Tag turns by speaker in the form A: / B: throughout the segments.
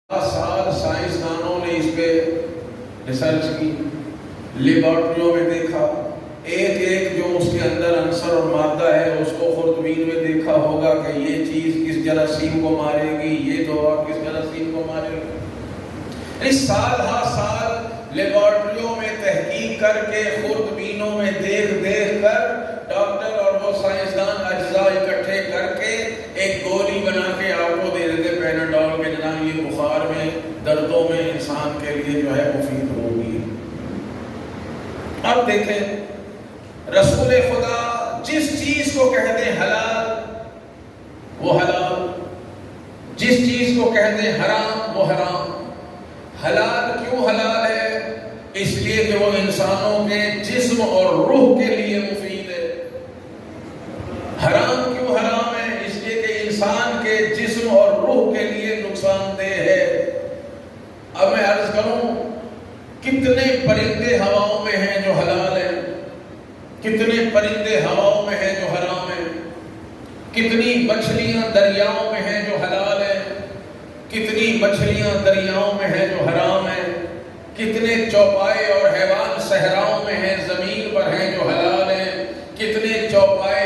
A: سال سائنسدانوں نے اس پہ ریسرچ کی، لیبارٹریوں میں دیکھا، ایک ایک جو اس کے اندر عنصر اور مادہ ہے اس کو خوردبین میں دیکھا ہوگا کہ یہ چیز کس جراثیم کو مارے گی، یہ دوا کس جراثیم کو مارے گی۔ اس سال ہا سال لیبارٹریوں میں تحقیق کر کے خوردبینوں میں دیکھ کر ڈاکٹر اور وہ سائنسدان اجزاء اکٹھے کر کے ایک گولی بنا کے آپ کو دے دیتے پیناڈول کے، جناب یہ بخار میں دردوں میں انسان کے لیے جو ہے مفید ہوگی۔ اب دیکھیں رسول خدا جس چیز کو کہتے ہیں حلال وہ حلال، جس چیز کو کہتے ہیں حرام وہ حرام۔ حلال کیوں حلال ہے؟ اس لیے کہ وہ انسانوں کے جسم اور روح کے لیے مفید ہے۔ حرام کیوں حرام ہے؟ اس لیے کہ انسان کے جسم اور روح کے لیے نقصان دہ ہے۔ اب میں عرض کروں کتنے پرندے ہواؤں میں ہیں جو حلال ہیں، کتنے پرندے ہواؤں میں ہیں جو حرام ہیں، کتنی مچھلیاں دریاؤں میں ہیں جو حلال ہیں، کتنی مچھلیاں دریاؤں میں ہیں جو حرام ہیں، کتنے چوپائے اور حیوان صحراؤں میں ہیں زمین پر ہیں جو حلال ہیں، کتنے چوپائے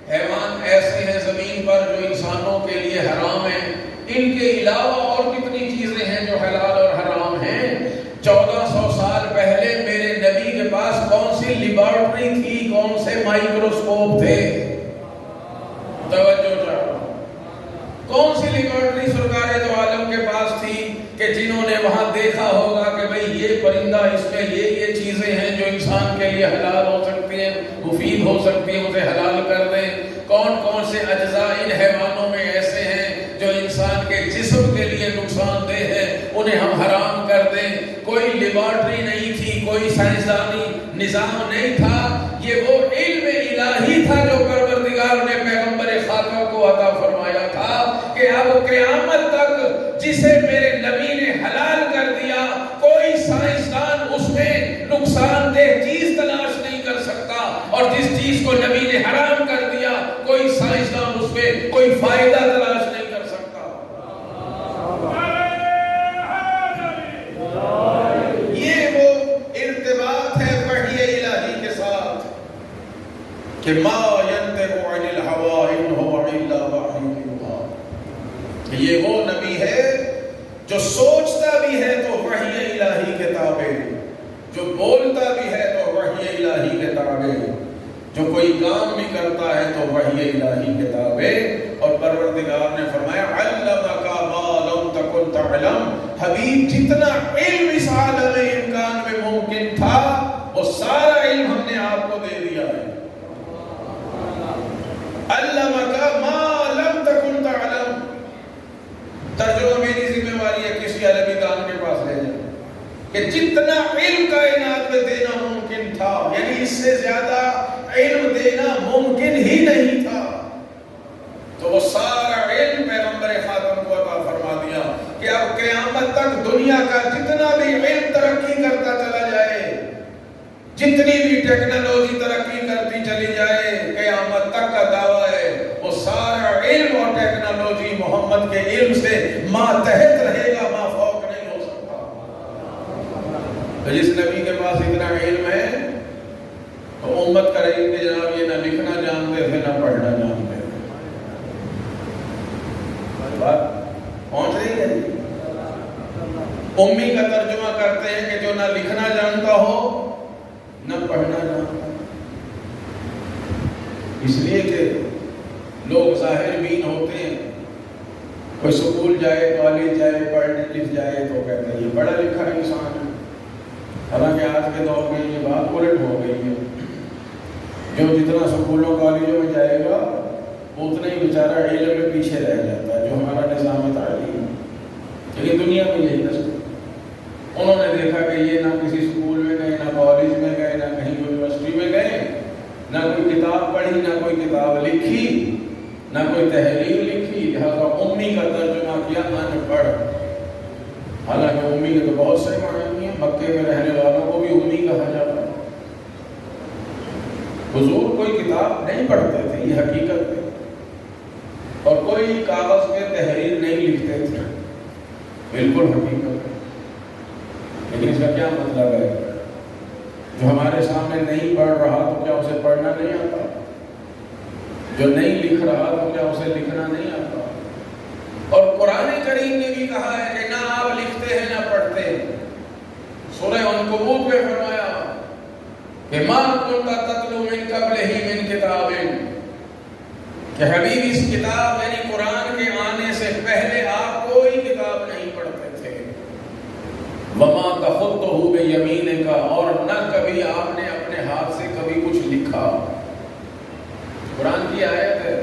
A: حیوان ایسے ہیں زمین پر جو انسانوں کے لیے حرام ہیں۔ ان کے علاوہ اور کتنی چیزیں ہیں جو حلال اور حرام ہیں۔ 1400 سال پہلے میرے نبی کے پاس کون سی لیبارٹری تھی، کون سے مائکروسکوپ تھے؟ توجہ چاہو، کون سی لیبارٹری سرکار دو عالم کے پاس تھی کہ جنہوں نے وہاں دیکھا ہوگا کہ بھئی یہ پرندہ اس میں یہ چیزیں ہیں جو انسان کے لیے حلال ہو سکتی ہیں، مفید ہو سکتی ہیں، اسے حلال کر دیں۔ کون کون سے اجزاء ان حیوانوں میں ایسے ہیں جو انسان کے جسم کے لیے نقصان دہ ہے، انہیں ہم حرام کر دیں۔ کوئی لیبارٹری نہیں تھی، کوئی سائنسدانی نظام نہیں تھا، یہ وہ علم الہی تھا جو پروردگار نے پیغمبر خاتم کو عطا فرمایا تھا کہ اب قیامت تک جسے میرے نبی نے حلال کر دیا کوئی سائنسدان اس میں نقصان دہ چیز تلاش نہیں کر سکتا، اور جس چیز کو نبی نے حرام کر دیا کوئی سائنسدان اس میں کوئی فائدہ تلاش نہیں کر سکتا۔ یہ وہ ارتباط ہے وحی الہی کے ساتھ کہ ما ينطق عن الهوى ان هو الا وحی یوحی۔ یہ وہ نبی ہے جو سوچتا بھی ہے تو وحی الہی کے تابع، جو بولتا بھی ہے تو وحی الہی کے تابع، جو کوئی کام بھی کرتا ہے تو وحی الہی کے تابع۔ اور پروردگار نے فرمایا علمک ما لم تکن تعلم، حبیب جتنا علم اس عالم امکان میں ممکن تھا وہ سارا علم ہم نے آپ کو دے دیا ہے۔ علمک ما لم تکن تعلم، ترجمہ میری ذمہ واری ہے کسی عربی دان کے پاس لے جائیں کہ جتنا علم کائنات میں دینا ممکن تھا، یعنی اس سے زیادہ علم دینا ممکن ہی نہیں تھا، تو وہ سارا علم پیغمبر خاتم کو عطا فرما دیا کہ اب قیامت تک دنیا کا جتنا بھی علم ترقی کرتا چلا جائے، جتنی بھی ٹیکنالوجی ترقی کرتی چلی جائے، قیامت تک کا دعویٰ ہے وہ سارا علم اور ٹیکنالوجی محمد کے علم سے ماتحت رہے گا، مافوق نہیں ہو سکتا۔ تو جس نبی کے پاس اتنا علم ہے تو امت کا علم کہ جناب یہ نہ لکھنا جانتے تھے نہ پڑھنا جانتے تھے۔ بات پہنچ رہی ہے؟ امی کا ترجمہ کرتے ہیں کہ جو نہ لکھنا جانتا ہو نہ پڑھنا جانتا، اس لیے کہ لوگ ظاہر بین ہوتے ہیں، کوئی سکول جائے، کالج جائے، پڑھنے لکھ جائے تو کہتے ہیں یہ پڑھا لکھا انسان ہے۔ حالانکہ آج کے دور میں یہ بات الٹ ہو گئی ہے، جو جتنا سکولوں کالجوں میں جائے گا اتنا ہی بیچارہ علم میں پیچھے رہ جاتا ہے، جو ہمارا نظام تعلیم ہے۔ لیکن دنیا میں یہی نسل، انہوں نے دیکھا کہ یہ نہ کسی سکول میں گئے، نہ کالج میں گئے، نہ کہیں یونیورسٹی میں گئے، نہ کوئی کتاب پڑھی، نہ کوئی کتاب لکھی، نہ کوئی تحریر لکھی، لہذا امی کا ترجمہ کیا ان پڑھ۔ حالانکہ امی کے تو بہت سے معنی ہیں، مکے میں رہنے والوں کو بھی امی کہا جاتا ہے۔ حضور کوئی کتاب نہیں پڑھتے تھے، یہ حقیقت ہے، اور کوئی کاغذ پہ تحریر نہیں لکھتے تھے۔ بالکل حقیقت ہے، لیکن اس کا کیا مطلب ہے؟ جو ہمارے سامنے نہیں پڑھ رہا تو کیا اسے پڑھنا نہیں آتا؟ جو نہیں لکھ رہا تو کیا اسے لکھنا نہیں آتا؟ اور قرآن کریم نے بھی کہا ہے کہ نہ آپ لکھتے ہیں نہ پڑھتے ہیں۔ سورہ عنکبوت میں فرمایا کہ مَا كُنْتَ تَتْلُو مِن قَبْلِهِ مِن كِتَابٍ، کہ حبیب اس کتاب یعنی قرآن کے آنے سے پہلے آپ کوئی کتاب نہیں پڑھتے تھے۔ وَمَا تَخُطُّهُ بِيَمِينِكَ، اور نہ کبھی آپ نے اپنے ہاتھ سے کبھی کچھ لکھا۔ قرآن کی آیت ہے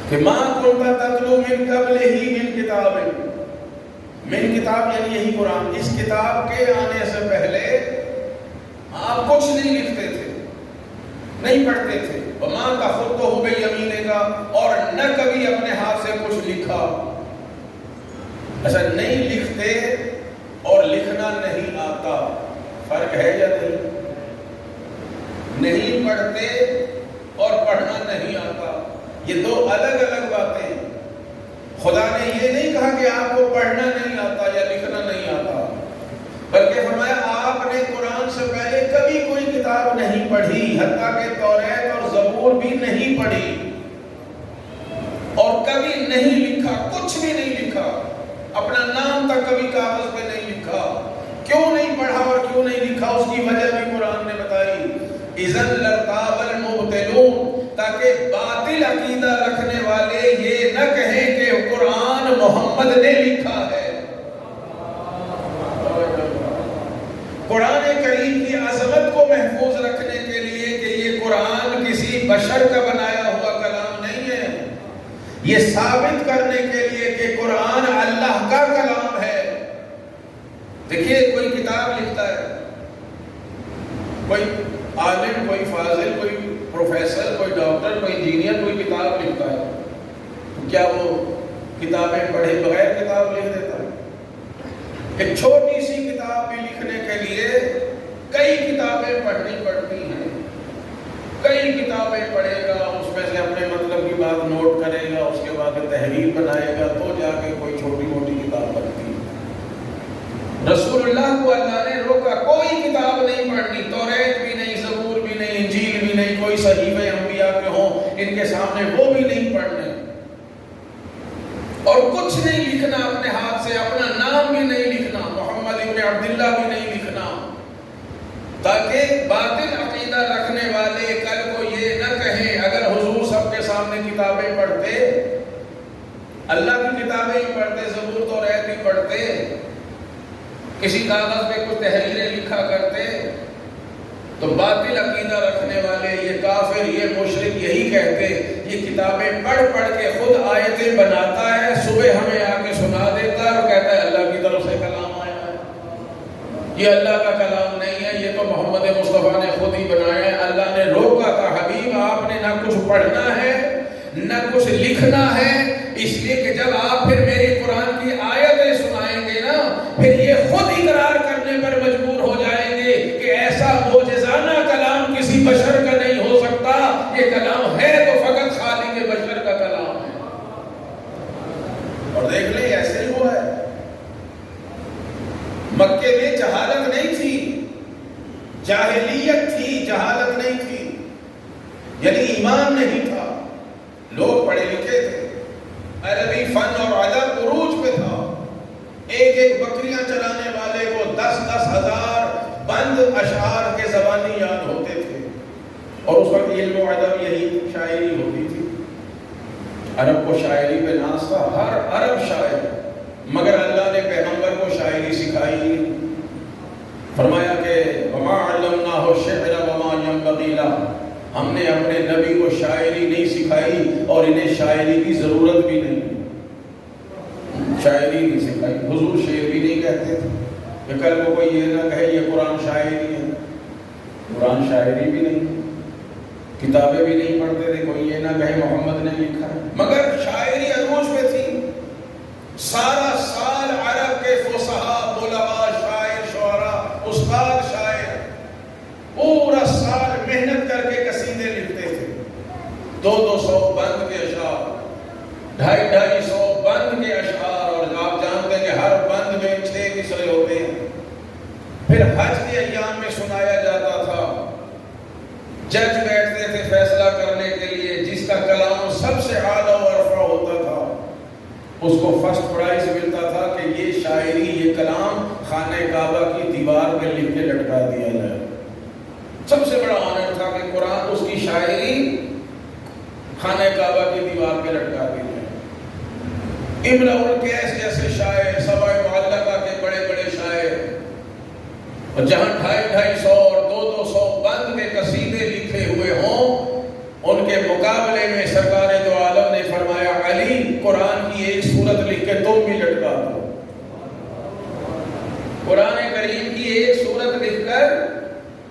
A: کہ مَا كُنْتَ تَتْلُو مِن قَبْلِهِ مِن كِتَابٍ، من کتاب یعنی یہی قرآن، اس کتاب کے آنے سے پہلے آپ کچھ نہیں لکھتے تھے، نہیں پڑھتے تھے۔ وَمَا تَخُطُّهُ بِيَمِينِكَ، اور نہ کبھی اپنے ہاتھ سے کچھ لکھا۔ ایسا نہیں لکھتے اور لکھنا نہیں آتا، فرق ہے یا نہیں؟ نہیں پڑھتے اور پڑھنا نہیں آتا، یہ دو الگ الگ باتیں ہیں۔ خدا نے یہ نہیں کہا کہ آپ کو پڑھنا نہیں آتا یا لکھنا نہیں آتا، بلکہ فرمایا آپ نے قرآن سے پہلے کبھی کوئی کتاب نہیں پڑھی، حتیٰ کہ توریت اور زبور بھی نہیں پڑھی، اور کبھی نہیں لکھا، کچھ بھی نہیں لکھا، اپنا نام تک کبھی کاغذ پہ نہیں لکھا۔ کیوں نہیں پڑھا اور کیوں نہیں لکھا اس کی وجہ بھی قرآن نے بتائی۔ اِذًا لَارْتَابَ الْمُبْطِلُونَ، تاکہ باطل عقیدہ رکھنے والے یہ نہ کہیں کہ قرآن محمد نے لکھا ہے۔ قرآن کریم کی عظمت کو محفوظ رکھنے کے لیے کہ یہ قرآن کسی بشر کا بنایا ہوا کلام نہیں ہے، یہ ثابت کرنے کے لیے کہ قرآن اللہ کا کلام ہے۔ دیکھیے کوئی کتاب لکھتا ہے، کوئی عالم، کوئی فاضل، کوئی پروفیسر، کوئی ڈاکٹر، کوئی انجینئر کوئی کتاب لکھتا ہے، تو کیا وہ کتابیں پڑھے بغیر کتاب لکھ دیتا ہے؟ ایک چھوٹی سی کتاب بھی لکھنے کے لیے کئی کتابیں پڑھنی پڑتی ہیں، کئی کتابیں پڑھے گا، اس میں سے اپنے مطلب کی بات نوٹ کرے گا، اس کے بعد تحریر بنائے گا، تو جا کے کوئی چھوٹی موٹی کتاب بنتی ہے۔ رسول اللہ کو اللہ نے روکا، کوئی کتاب نہیں پڑھنی، توریت بھی نہیں، زبور بھی نہیں، انجیل بھی نہیں، کوئی صحیفے انبیاء کے ہوں ان کے سامنے وہ بھی نہیں پڑھنے، اور کچھ نہیں لکھنا اپنے ہاتھ سے، اپنا نام بھی نہیں لکھنا، محمد ابن عبداللہ بھی نہیں لکھنا، تاکہ باطل عقیدہ رکھنے والے کل کو یہ نہ کہیں اگر حضور سب کے سامنے کتابیں پڑھتے، اللہ کی کتابیں ہی پڑھتے، زبور توریت بھی پڑھتے، کسی کاغذ پہ کچھ تحریریں لکھا کرتے، تو باطل عقیدہ رکھنے والے، یہ کافر، یہ مشرک یہی کہتے، یہ کتابیں پڑھ پڑھ کے خود آیتیں بناتا ہے، صبح ہمیں آ کے سنا دیتا ہے اور کہتا ہے اللہ کی طرف سے کلام آیا ہے۔ یہ اللہ کا کلام نہیں ہے، یہ تو محمد مصطفیٰ نے خود ہی بنایا ہے۔ اللہ نے روکا تھا، حبیب آپ نے نہ کچھ پڑھنا ہے نہ کچھ لکھنا ہے، اس لیے کہ جب آپ پھر میری قرآن کی آیتیں سنائیں گے نا، پھر یہ خود اقرار کرنے پر مجبور ہو جائیں گے کہ ایسا معجزانہ کلام کسی بشر کا نہیں ہو سکتا، یہ کلام ہے تو فقط خالق بشر کا کلام ہے۔ اور دیکھ لیں ایسے ہی ہوا ہے۔ مکے میں جہالت نہیں تھی، جاہلیت تھی، جہالت نہیں تھی، یعنی ایمان نہیں تھا، لوگ پڑھے لکھے تھے، عربی فن اور ادب عروج پہ تھا، ایک ایک بکریاں چلانے والے کو 10-10 ہزار بند اشعار کے زبانی یاد ہوتے تھے، اور اس وقت علم و ادب یہی شاعری ہوتی تھی۔ عرب کو شاعری پہ ناز تھا، ہر عرب شاعر، مگر اللہ نے پیغمبر کو شاعری سکھائی، فرمایا کہ وَمَا عَلَّمْنَاهُ الشِّعْرَ وَمَا يَنبَغِي لَهُ، ہم نے اپنے نبی کو شاعری نہیں سکھائی اور انہیں شاعری کی ضرورت بھی نہیں، شاعری نہیں سکھائی۔ حضور شعر بھی نہیں کہتے تھے کہ کل کو کوئی یہ نہ کہے یہ قرآن شاعری ہے، قرآن شاعری بھی نہیں، کتابیں بھی نہیں پڑھتے تھے، کوئی یہ نہ کہے محمد نے لکھا ہے، مگر شاعری عروج پہ تھی۔ سارا سال عرب کے فصحاء، بلغاء، شاعر، شعراء، استاد شاعر پورا سال محنت کر کے قصیدے لکھتے تھے، 200 بند کے اشعار، 250 بند کے اشعار، اور آپ سلسلے ہوتے ہیں. پھر حج کے ایام میں سنایا جاتا تھا. جج بیٹھتے تھے فیصلہ کرنے کے لیے. جس کا کلام سب سے اعلیٰ و ارفع ہوتا تھا اس کو فرسٹ پرائز ملتا تھا کہ یہ شاعری، یہ کلام خانہ کعبہ کی دیوار پہ لکھ کے لٹکا دیا جائے. سب سے بڑا آنر تھا کہ قرآن، اس کی شاعری خانہ کعبہ کی دیوار پہ لٹکا دی جائے. امرؤ القیس جیسے شاعر، سبع معلقہ کے بڑے بڑے شاعر، اور جہاں 250 اور 200 بند کے قصیدے لکھے ہوئے ہوں، ان کے مقابلے میں سرکار دو عالم نے فرمایا علی قرآن کی ایک سورت لکھ کے تم بھی لٹکا دو. قرآن کریم کی ایک سورت لکھ کر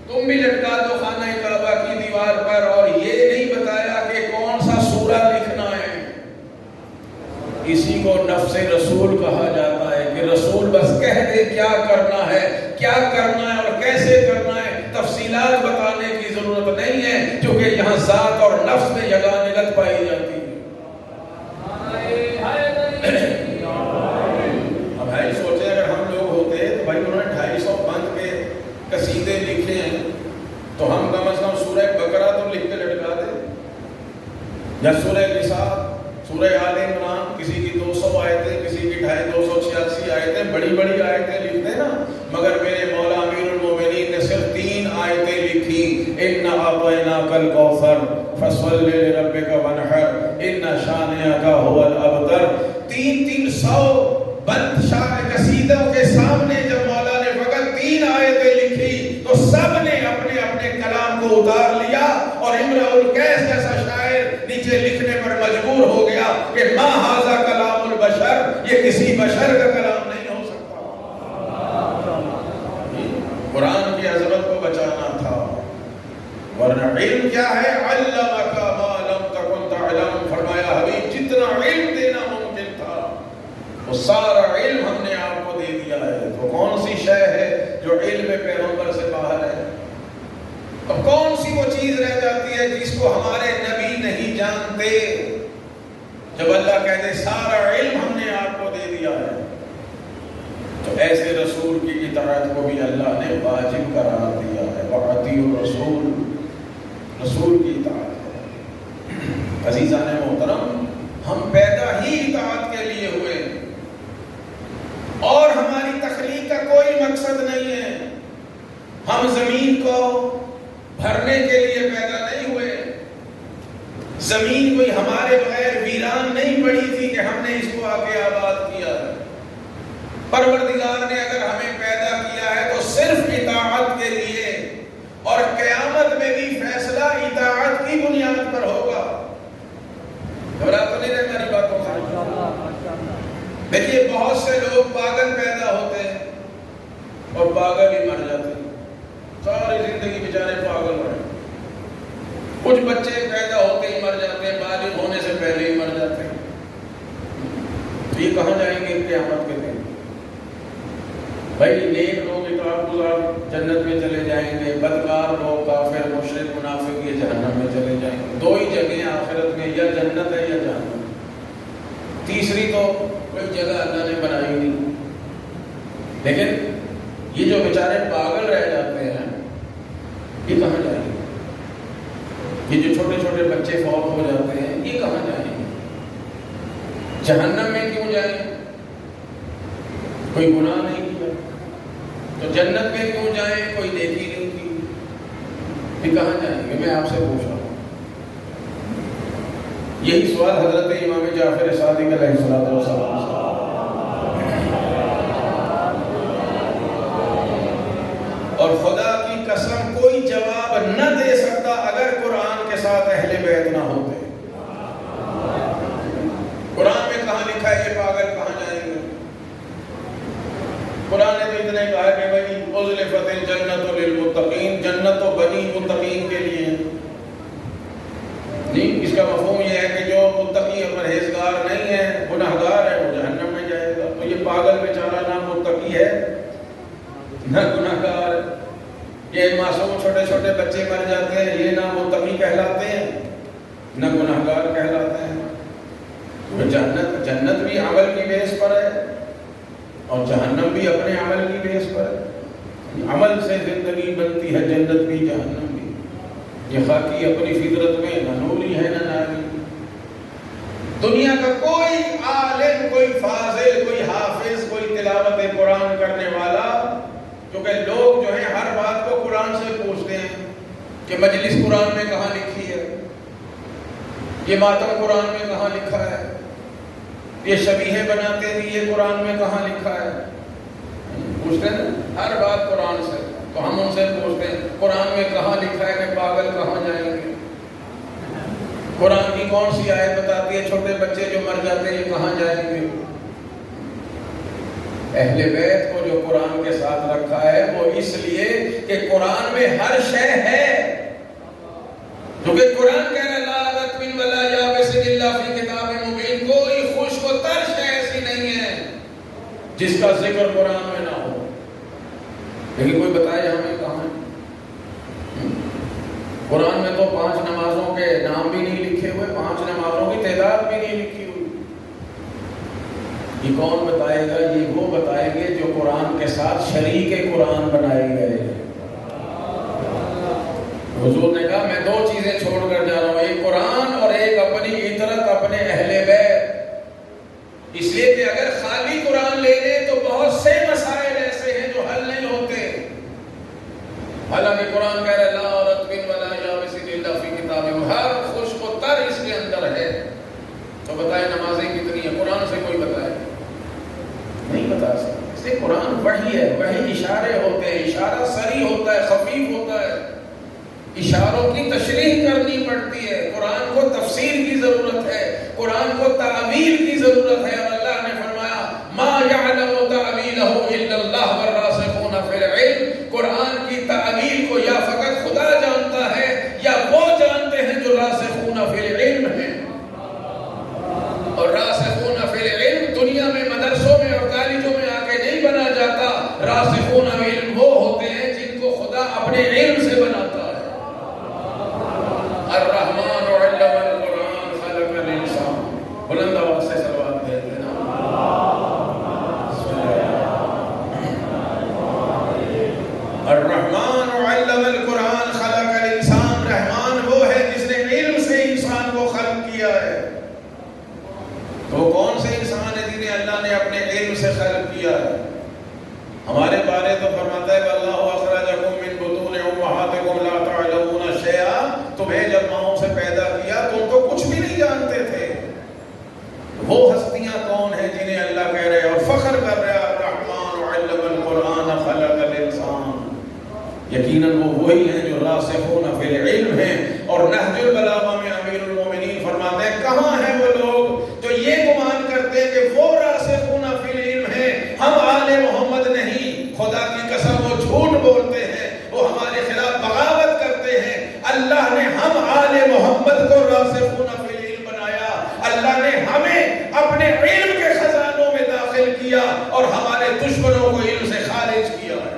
A: تم بھی لٹکا دو خانہ کعبہ کی دیوار پر. اور یہ نہیں بتایا کہ کون سا سورہ لکھنا ہے. اسی کو نفس رسول کہا جاتا ہے کہ رسول بس کہہ دے کیا کرنا ہے، کیا کرنا ہے اور کیسے کرنا ہے. تفصیلات بتانے کی ضرورت نہیں ہے، کیونکہ یہاں ذات اور نفس میں یگانگت پائی جاتی ہے. اب بھائی سوچے اگر ہم لوگ ہوتے تو بھائی انہوں نے 250 بند کے قصیدے لکھے ہیں تو ہم کم از کم سورہ بقرہ تو لکھ کے لٹکا دیں، یا سورہ نساء، سورہ آل عمران. کسی کی 200 آیتیں، کسی کی 286 آیتیں، بڑی بڑی آیتیں لکھتے ہیں نا. مگر میرے مولا امیر المومنین نے صرف 3 آیتیں لکھی. اِنَّا أَعْطَيْنَاكَ الْكَوْثَرَ فَصَلِّ لِرَبِّكَ وَانْحَرْ إِنَّ شَانِئَكَ هُوَ الْأَبْتَرُ. 300 بند شاعر قصیدوں کے سامنے جب مولا نے فقط 3 آیتیں لکھی تو سب نے اپنے اپنے کلام کو اتار لیا. اور امرؤ القیس جیسا شاعر نیچے لکھنے پر مجبور ہو گیا کہ ما ھذا کلام البشر، یہ کسی بشر کا کلام نہیں ہو سکتا. قرآن کی عظمت کو بچانا تھا. ورنہ علم کیا ہے؟ علمک ما لم تکن تعلم. فرمایا حبیب جتنا علم دینا ممکن تھا وہ سارا علم ہم نے آپ کو دے دیا ہے. تو کون سی شے ہے جو علم پیغمبر سے باہر ہے؟ اب کون سی وہ چیز رہ جاتی ہے جس کو ہمارے نبی نہیں جانتے؟ جب اللہ کہتے سارا علم ہم نے آپ کو دے دیا ہے، تو ایسے رسول کی اطاعت کو بھی اللہ نے واجب قرار دیا ہے. وَأَطِیعُوا الرَّسُولَ، رسول کی اطاعت ہے. عزیزان محترم، ہم پیدا ہی اطاعت کے لیے ہوئے اور ہماری تخلیق کا کوئی مقصد نہیں ہے. ہم زمین کو بھرنے کے لیے پیدا نہیں ہوئے. زمین کوئی ہمارے بغیر ویران نہیں پڑی تھی کہ ہم نے اس کو آ کے آباد کیا. پروردگار نے اگر ہمیں پیدا کیا ہے تو صرف اطاعت کے لیے، اور قیامت میں بھی فیصلہ اطاعت کی بنیاد پر ہوگا. گھبرا تو نہیں رہے ہماری باتوں سے؟ دیکھیے بہت سے لوگ پاگل پیدا ہوتے ہیں اور پاگل ہی مر جاتے ہیں. ساری زندگی بیچارے پاگل رہے. کچھ بچے پیدا ہوتے ہی مر جاتے ہیں، بالغ ہونے سے پہلے ہی مر جاتے ہیں. تو یہ کہاں جائیں گے قیامت کے دن؟ بھائی نیک لوگ اطاعت گزار جنت میں چلے جائیں گے، بدکار لوگ کافر مشرک منافق یہ جہنم میں چلے جائیں گے. 2 ہی جگہیں آخرت میں، یا جنت ہے یا جہنم. تیسری تو کوئی جگہ اللہ نے بنائی نہیں. لیکن یہ جو بیچارے پاگل رہ جاتے ہیں یہ کہاں جائیں گے؟ یہ جو چھوٹے چھوٹے بچے فوت ہو جاتے ہیں یہ کہاں جائیں گے؟ جہنم میں کیوں جائیں؟ کوئی گناہ نہیں کیا. تو جنت میں کیوں جائیں؟ کوئی نیکی نہیں کی. یہ کہاں جائیں گے؟ میں آپ سے پوچھ رہا ہوں. یہی سوال حضرت امام جعفر صادق علیہ السلام سے. اور خدا کی قسم کوئی جواب نہ دے سکتا اگر قرآن کے ساتھ اہل بیت نہ ہوتے. قرآن میں کہاں لکھا ہے یہ پاگل کہاں جائیں گے؟ قرآن نے تو اتنا ہی کہا کہ بھائی ازلفت الجنت للمتقین، جنت تو بنی متقین کے لیے ہے. نہیں، اس کا مفہوم یہ ہے کہ جو متقی اور پرہیزگار نہیں ہے، گناہگار ہے، وہ جہنم میں جائے گا. تو یہ پاگل بیچارہ نہ متقی ہے نہ گناہگار. یہ معصوم چھوٹے چھوٹے بچے مر جاتے ہیں، یہ نہ متقی کہلاتے ہیں نہ گناہگار کہلاتے ہیں. جنت بھی عمل کی بیس پر ہے اور جہنم بھی اپنے عمل کی بیس پر ہے۔ عمل سے زندگی بنتی ہے، جنت بھی جہنم بھی۔ یہ خاکی اپنی فطرت میں نہ نوری ہے نہ ناری۔ دنیا کا کوئی عالم، کوئی فاضل، کوئی حافظ، کوئی تلاوت قرآن کرنے والا، کیونکہ لوگ جو ہیں ہر بات کو قرآن سے پوچھتے ہیں کہ مجلس قرآن میں کہاں لکھی ہے، یہ ماتم قرآن میں کہاں لکھا ہے، یہ شبیہیں بناتے ہیں یہ قرآن میں کہاں لکھا ہے، پوچھتے ہیں ہر بات قرآن سے۔ تو ہم ان سے پوچھتے ہیں قرآن میں کہاں لکھا ہے کہ پاگل کہاں جائیں گے؟ قرآن کی کون سی آیت بتاتی ہے چھوٹے بچے جو مر جاتے ہیں یہ کہاں جائیں گے؟ اہل بیت کو جو قرآن کے ساتھ رکھا ہے وہ اس لیے کہ قرآن میں ہر شے ہے، کیونکہ قرآن کہہ رہا لا رتب ولا یابس الا فی کتاب مبین، کوئی خشک و تر شے ایسی نہیں ہے جس کا ذکر قرآن میں نہ ہو۔ لیکن کوئی بتائے ہمیں کہاں ہے؟ قرآن میں تو 5 نمازوں کے نام بھی نہیں لکھے ہوئے، 5 نمازوں کی تعداد بھی نہیں لکھی ہوئی۔ یہ کون بتائے گا؟ یہ وہ بتائیں گے جو قرآن کے ساتھ شریک قرآن بنائے گئے۔ حضور نے کہا میں 2 چیزیں چھوڑ کر جا رہا ہوں، ایک قرآن اور ایک اپنی عطرت، اپنے اہل بیت۔ اس لیے کہ اگر خالی قرآن لے لیں تو بہت سے مسائل ایسے ہیں جو حل نہیں ہوتے۔ حالانکہ قرآن کہہ رہا ہے لا رتب ولا یابس الا فی کتاب، ہر خشک و تر اس کے اندر ہے۔ تو بتائیں نمازیں کتنی ہیں؟ قرآن سے کوئی بتائے؟ نہیں بتا سکتا۔ اس لیے قرآن وحی ہے، وحی اشارے ہوتے ہیں، اشارہ سری ہوتا ہے، خفیف ہوتا ہے، اشاروں کی تشریح کرنی پڑتی ہے۔ قرآن کو تفسیر کی ضرورت ہے، قرآن کو تعویل کی ضرورت ہے، اور اللہ نے فرمایا ما یعلم تعویلہ الا اللہ والراسخون فی العلم۔ قرآن کی تعویل کو یا فقط خدا جانتا ہے یا وہ جانتے ہیں جو راسخون فی العلم ہیں۔ اور راسخون فی العلم دنیا میں مدرسوں میں اور کالجوں میں آ کے نہیں بنا جاتا، راسخون فی العلم وہ ہوتے ہیں جن کو خدا اپنے علم سے بناتا ہے۔ الرحمن علم القرآن خلق الانسان، بلند آواز سے صلوات دے دینا۔ الرحمن علم القرآن خلق الانسان، رحمان وہ ہے جس نے علم سے انسان کو خلق کیا ہے۔ تو کون سے انسان ہے جنہیں اللہ نے اپنے علم سے خلق کیا ہے؟ ہمارے بارے تو فرماتا ہے اللہ اخرجکم من بطون امہاتکم لا تعلمون شیئا، تمہیں جب ماؤں سے پیدا کیا تم تو کچھ بھی نہیں جانتے تھے۔ وہ ہستیاں کون ہیں جنہیں اللہ کہہ رہے اور فخر کر رہے الرحمن علم القرآن خلق الانسان؟ یقیناً وہ وہی ہیں جو راسخون فی العلم ہیں۔ اور نہج البلاغہ میں امیر المومنین فرماتے ہیں کہاں ہیں وہ لوگ جو یہ گمان کرتے ہیں کہ وہ راسخون فی العلم ہیں، ہم آل محمد نہیں؟ خدا کی قسم وہ جھوٹ بولتے ہیں، وہ ہمارے خلاف بغاوت کرتے ہیں۔ اللہ نے ہم آل محمد کو راسخون فی العلم بنایا، اللہ نے ہمیں اپنے علم کے خزانوں میں داخل کیا اور ہمارے دشمنوں کو علم سے خارج کیا ہے۔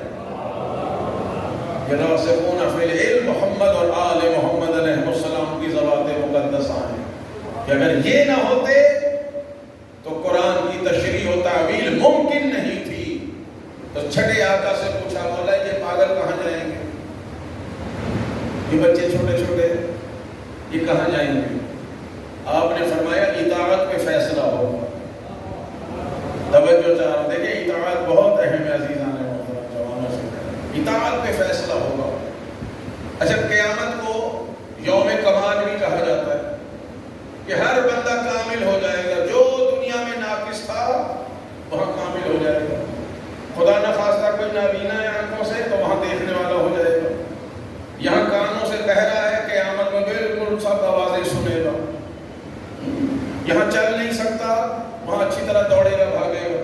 A: یہ راسخون فی العلم محمد اور آل محمد علیہ السلام کی ذوات مقدسہ ہیں کہ اگر یہ نہ ہوتے تو قرآن کی تشریح و تعویل ممکن نہیں تھی۔ تو چھٹے آقا سے پوچھا مولا یہ پاگل کہاں جائیں گے؟ یہ بچے چھوٹے چھوٹے یہ کہاں جائیں گے؟ آپ نے فرمایا اطاعت پہ فیصلہ ہوگا۔ توجہ چاہتے ہیں کہ اطاعت بہت اہم ہے عزیزان محترم، جوانوں سے اطاعت پہ فیصلہ ہوگا۔ اچھا قیامت کو یوم کمال بھی کہا جاتا ہے کہ ہر بندہ کامل ہو جائے گا، جو دنیا میں ناقص تھا وہاں کامل ہو جائے گا۔ خدا نہ خواستہ کوئی نابینا ہے آنکھوں سے تو وہاں دیکھنے والا ہو جائے گا۔ یہاں کانوں سے کہہ رہا ہے قیامت میں بالکل سب آوازیں سنے گا۔ یہاں چل نہیں سکتا وہاں اچھی طرح دوڑے گا، بھاگے گا۔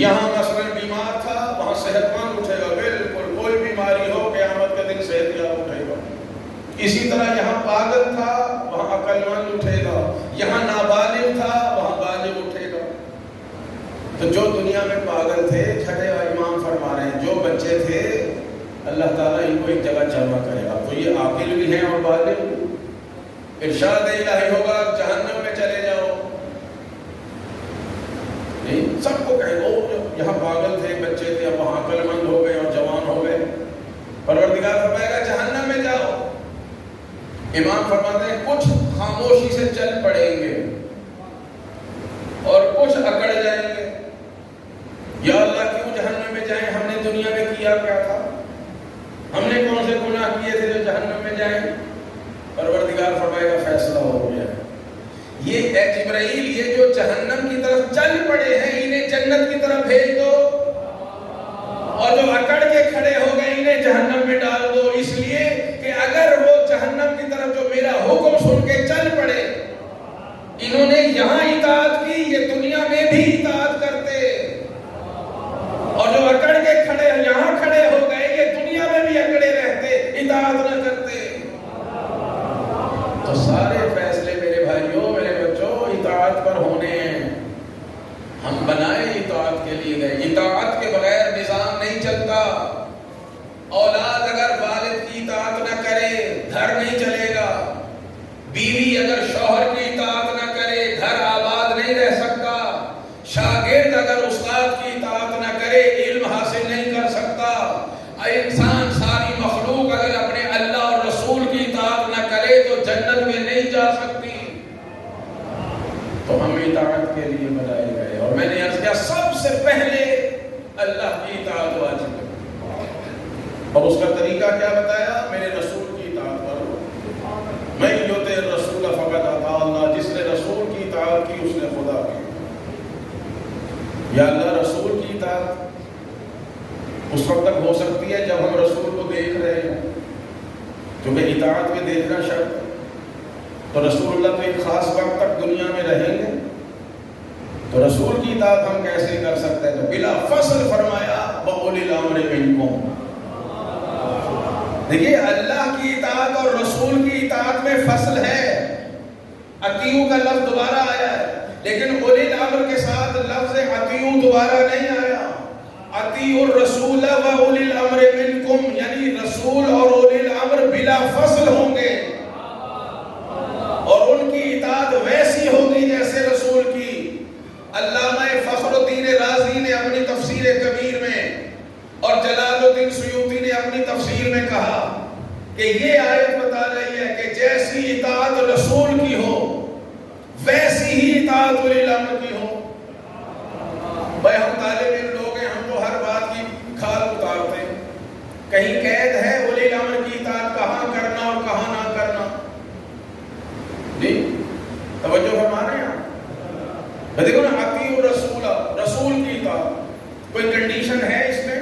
A: یہاں مثلا بیمار تھا وہاں صحت مند اٹھے گا، بالکل کوئی بیماری ہو قیامت کے دن صحت یاب اٹھے گا۔ اسی طرح یہاں پاگل تھا وہاں عقل مند اٹھے گا، یہاں نابالغ تھا وہاں بالغ اٹھے گا۔ تو جو دنیا میں پاگل تھے چھٹے امام فرما رہے ہیں جو بچے تھے اللہ تعالیٰ ان کو ایک جگہ جمع کرے گا۔ تو یہ عاقل بھی ہیں اور بالغ بھی۔ ارشاد الہی ہوگا جہنم میں چلے جاؤ، نہیں سب کو کہے گا یہاں پاگل تھے، بچے تھے، اب وہاں عقل مند ہو گئے اور جوان ہو گئے. پروردگار فرمائے گا جہنم میں جاؤ. امام فرماتے ہیں کچھ خاموشی سے چل پڑیں گے اور کچھ اکڑ جائیں گے. یا اللہ کیوں جہنم میں جائیں؟ ہم نے دنیا میں کیا کیا تھا؟ ہم نے کون سے گناہ کیے تھے جو جہنم میں جائیں؟ پروردگار فرمائے گا فیصلہ ہو گیا. یہ اے جبرائیل، یہ جو جہنم کی طرف چل پڑے ہیں انہیں جنت کی طرف بھیج دو، اور جو اکڑ کے کھڑے ہو گئے انہیں جہنم میں ڈال دو. اس لیے کہ اگر وہ جہنم کی طرف جو میرا حکم سن کے چل پڑے، انہوں نے یہاں اطاعت کی، یہ دنیا میں بھی اطاعت کرتے. اور جو اکڑ کے کھڑے یہاں کھڑے ہو گئے، یہ دنیا میں بھی اکڑے رہتے، اطاعت نہ کرتے. تو سارے فیصلے میرے بھائیوں، میرے بچوں، اطاعت پر ہونے ہیں. ہم بنائے اطاعت کے لیے گئے. اطاعت کے بغیر نظام نہیں چلتا. اولاد اگر والد کی اطاعت نہ کرے گھر نہیں چلے گا. بیوی اگر شوہر کی اطاعت نہ کرے گھر آباد نہیں رہ سکتا. شاگرد اگر استاد کی اطاعت نہ کرے علم حاصل نہیں کر سکتا. انسان، ساری مخلوق اگر اپنے اللہ اور رسول کی اطاعت نہ کرے تو جنت میں نہیں جا سکتی. تو ہم اطاعت کے لیے بنائے گئے. اور میں نے عرض کیا سب سے پہلے اللہ کی اطاعت واجب ہے. اور اس کا طریقہ کیا بتایا؟ میرے رسول کی اطاعت کرو. میں یطع الرسول فقد اطاع اللہ. جس نے رسول کی اطاعت کی اس نے خدا کی. یا اللہ رسول کی اطاعت اس وقت تک ہو سکتی ہے جب ہم رسول کو دیکھ رہے ہیں، کیونکہ اطاعت میں دیکھنا شرط ہے. تو رسول اللہ تو ایک خاص وقت تک دنیا میں رہیں گے، تو رسول کی اطاعت ہم کیسے کر سکتے ہیں؟ تو بلا فصل فرمایا وَأُولِي الْأَمْرِ مِنْكُمْ. دیکھیے اللہ کی اطاعت اور رسول کی اطاعت میں فصل ہے. اطیعوا کا لفظ دوبارہ آیا ہے، لیکن اولی الامر کے ساتھ لفظ اطیعوا دوبارہ نہیں آیا. اطیعوا الرسول وَأُولِي الْأَمْرِ مِنْكُمْ، یعنی رسول اور اولی الامر بلا فصل ہوں گے، اور ان کی اطاعت ویسی ہوگی جیسے رسول کی. علامہ فخر الدین رازی نے اپنی تفسیر کبیر میں اور جلال الدین سیوطی نے اپنی تفسیر میں کہا کہ یہ آیت بتا رہی ہے کہ جیسی اطاعت رسول کی ہو ویسی ہی اطاعت اولی الامر کی ہو. بھائی ہم طالب علم لوگ ہیں، ہم تو ہر بات کی کھال اتارتے ہیں. کہیں قید ہے اولی الامر کی اطاعت کہاں کرنا اور کہاں نہ کرنا؟ جی توجہ فرما رہے ہیں آپ؟ دیکھو نا، اطیعوا الرسول، رسول کی اطاعت کوئی کنڈیشن ہے اس میں؟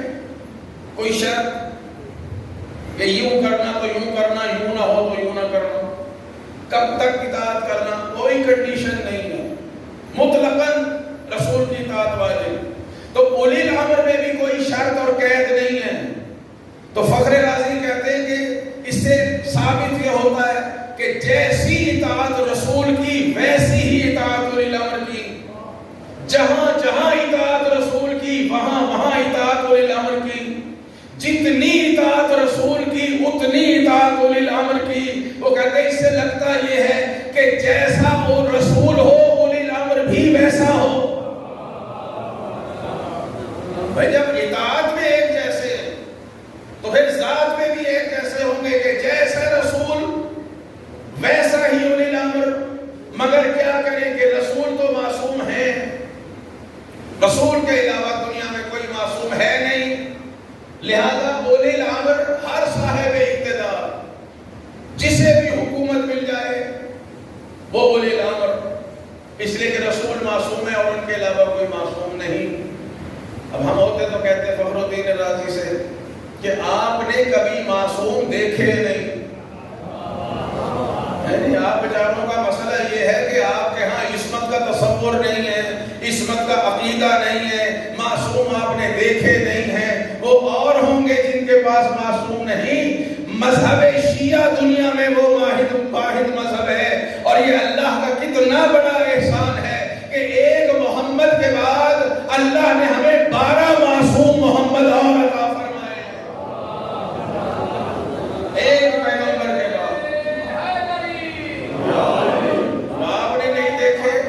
A: کوئی شرط کہ یوں کرنا تو یوں کرنا، یوں نہ ہو تو یوں نہ کرنا؟ کب تک اطاعت کرنا؟ کوئی کنڈیشن نہیں ہے. مطلقاً رسول کی اطاعت واجب. تو اولی الامر میں بھی کوئی شرط اور قید نہیں ہے. تو فخر رازی کہتے ہیں کہ اس سے ثابت یہ ہوتا ہے کہ جیسی اطاعت رسول کی ویسی ہی اطاعت اولی الامر کی. جہاں جہاں اطاعت رسول کی وہاں وہاں اطاعت اولی الامر کی. جتنی اطاعت رسول کی اتنی اطاعت اولی الامر کی. وہ کہتے ہیں اس سے لگتا یہ ہے کہ جیسا وہ رسول ہو اولی الامر بھی ویسا ہو. بھائی جب اطاعت میں ایک جیسے تو پھر ذات میں بھی ایک جیسے ہوں گے کہ جیسا رسول ویسا ہی اولی الامر. مگر کیا کریں کہ رسول تو معصوم ہے، رسول کے علاوہ دنیا میں کوئی معصوم ہے نہیں. لہذا اولی الامر ہر صاحب اقتدار جسے بھی حکومت مل جائے وہ اولی الامر، اس لیے کہ رسول معصوم ہے اور ان کے علاوہ کوئی معصوم نہیں. اب ہم ہوتے تو کہتے فخر الدین رازی سے کہ آپ نے کبھی معصوم دیکھے نہیں. یعنی آپ بیچاروں کا مسئلہ یہ ہے کہ آپ کے ہاں عصمت کا تصور نہیں ہے، عصمت کا عقیدہ نہیں ہے، معصوم آپ نے دیکھے نہیں ہیں. وہ اور ہوں گے جن کے پاس معصوم نہیں. مذہب شیعہ دنیا میں وہ واحد مذہب ہے، اور یہ اللہ کا کتنا بڑا احسان ہے کہ ایک محمد کے بعد اللہ نے ہمیں 12 معصوم محمد اور عطا فرمائے. ایک پیغمبر کے بعد آپ نے نہیں دیکھے.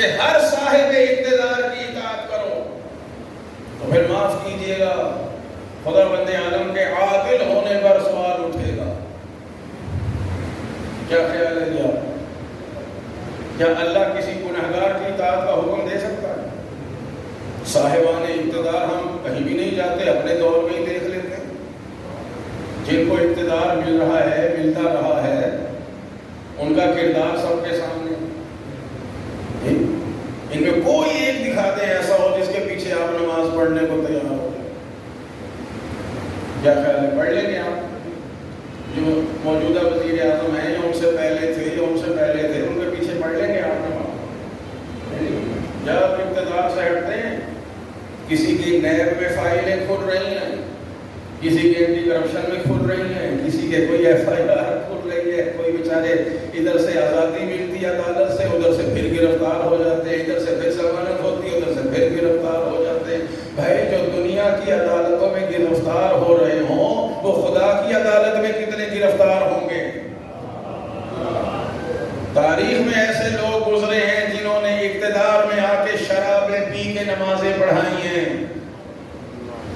A: کہ ہر صاحب اقتدار کی اطاعت کرو، تو پھر معاف کیجیے گا خدا بند عالم کے عادل ہونے پر سوال اٹھے گا۔ کیا خیال ہے جی؟ کیا اللہ کسی گنہگار کی اطاعت کا حکم دے سکتا ہے؟ صاحبان اقتدار ہم کہیں بھی نہیں جاتے، اپنے دور میں ہی دیکھ لیتے ہیں۔ جن کو اقتدار مل رہا ہے، ملتا رہا ہے، ان کا کردار سب کے سامنے، ان میں کوئی ایک دکھا دیں ایسا ہو جس کے پیچھے آپ نماز پڑھنے کو تیار ہو۔ کیا خیال ہے؟ پڑھ لیں گے آپ؟ جو موجودہ وزیر اعظم ہیں، جو ان سے پہلے تھے، ان کے پیچھے پڑھ لیں گے آپ نماز؟ جب اقتدار سے ہٹتے ہیں، کسی کی نیب میں فائلیں کھل رہی ہیں، کسی کے اینٹی کرپشن میں کھل رہی ہیں، کسی کے کوئی ایف آئی آر کھل رہی ہے، کوئی بیچارے ادھر سے آزادی ملتی ہے عدالت سے، ادھر سے پھر گرفتار ہو جاتے ہیں، ادھر سے پھر ضمانت ہوتی ہے، ادھر سے پھر گرفتار ہو جاتے ہیں۔ بھائی جو دنیا کی عدالتوں میں گرفتار ہو رہے ہوں، وہ خدا کی عدالت میں کتنے گرفتار ہوں گے؟ تاریخ میں ایسے لوگ گزرے ہیں جنہوں نے اقتدار میں آ کے شرابیں پی کے نمازیں پڑھائی ہیں،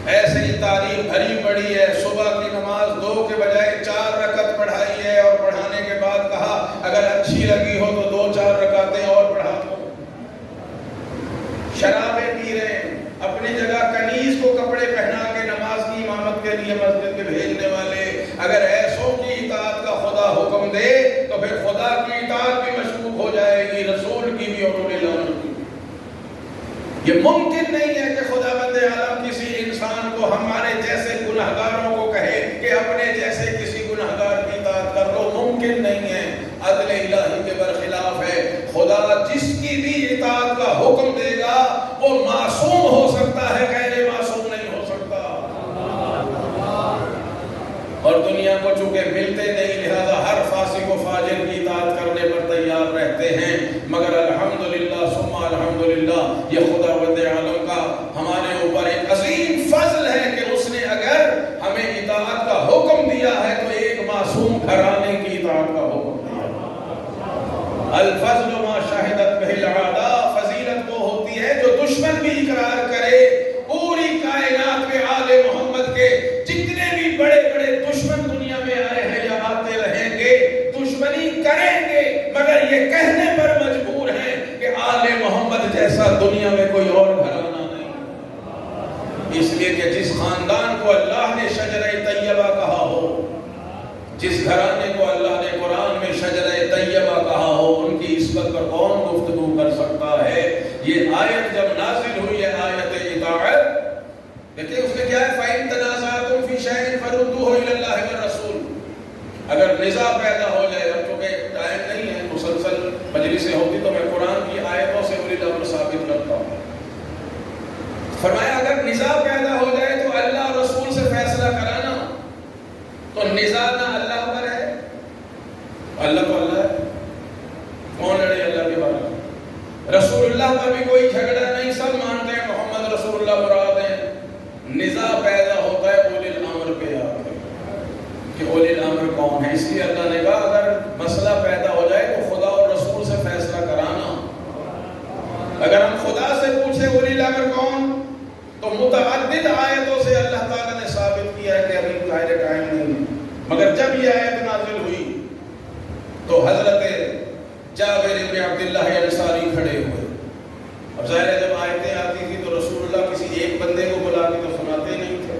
A: ایسے ہی تاریخ بھری پڑی ہے۔ صبح کی نماز 2 کے بجائے 4 رکعت پڑھائی ہے، اور پڑھانے کے بعد کہا اگر اچھی لگی ہو تو 2-4 رکعتیں اور پڑھا دو۔ شرابیں پی رہے ہیں، اپنی جگہ کنیز کو کپڑے پہنا کے نماز کی امامت کے لیے مسجد میں بھیجنے والے، اگر ایسوں کی اطاعت کا خدا حکم دے تو پھر خدا کی اطاعت بھی مشکوک ہو جائے گی، رسول کی بھی اور اولئے الامر کی۔ یہ ممکن نہیں ہے کہ خدا بند عالم کسی انسان کو، ہمارے جیسے گنہگاروں کو کہے کہ اپنے جیسے کسی گنہگار کی اطاعت کر لو، ممکن نہیں ہے، عدل الہی کے برخلاف ہے۔ خدا جس کی بھی اطاعت کا حکم دے گا وہ معصوم ہو سکتا ہے، غیر معصوم نہیں ہو سکتا۔ اور دنیا کو چونکہ ملتے نہیں، لہذا ہر فاسق و فاجر کی اطاعت کرنے پر تیار رہتے ہیں، مگر الحمدللہ ثم الحمدللہ یہ خدا بند عالم کا ہمارے اوپر ایک عظیم فضل ہے کہ اس نے اگر ہمیں اطاعت کا حکم دیا ہے تو ایک معصوم گھرانے کی اطاعت کا حکم دیا۔ الفضل ما شاہدت بہ العادہ، فضیلت وہ ہوتی ہے جو دشمن بھی اقرار کرے۔ پوری کائنات میں آل محمد کے جتنے بھی بڑے بڑے دشمن دنیا میں آئے ہیں یا آتے رہیں گے، دشمنی کریں گے، مگر یہ کہنے پر مجبور ہیں کہ آل محمد جیسا دنیا میں کوئی اور گھرانہ نہیں۔ اس لیے کہ جس خاندان کو اللہ نے شجرہ طیبہ کہا ہو، جس گھرانے کو اللہ نے قرآن میں شجرہ طیبہ کہا ہو، ان کی عصمت پر کون گفتگو کر سکتا ہے؟ یہ آیت جب نازل ہوئی ہے، آیت اطاعت، دیکھیں اس میں کیا ہے؟ فَإِن تَنَازَعْتُمْ فِي شَيْءٍ فَرُدُّوهُ إِلَى اللَّهِ وَالرَّسُولِ۔ اگر نزاع پیدا ہو جائے، اب چونکہ ٹائم نہیں ہے، مسلسل مجلسیں ہوتی تو میں قرآن کی آیتوں سے اولی الامر ثابت کرتا ہوں۔ فرمایا اگر نزاع پیدا ہو جائے تو اللہ اور رسول سے فیصلہ کرانا، تو نزاع نہ اللہ پر ہے، اللہ تو اللہ ہے، کون لڑے اللہ کے بارے میں؟ رسول اللہ پر بھی کوئی جھگڑا نہیں، سب مانتے ہیں محمد رسول اللہ مراد ہیں۔ نزاع پیدا ہوتا ہے اولی الامر پہ آ کے کہ اولی الامر کون ہے۔ اس لیے اللہ نے کہا اگر مسئلہ پیدا ہو جائے تو خدا اور رسول سے فیصلہ کرانا۔ اگر ہم خدا سے پوچھیں اولی الامر کون، تو متعدد آیتوں سے اللہ تعالیٰ نے ثابت کیا ہے کہ ابھی ظاہر قائم نہیں ہے۔ مگر جب یہ آیت نازل ہوئی تو حضرت جابر بن عبداللہ انصاری کھڑے ہوئے۔ اب ظاہر ہے جب آیتیں آتی تھی تو رسول اللہ کسی ایک بندے کو بلا کے تو سناتے نہیں تھے،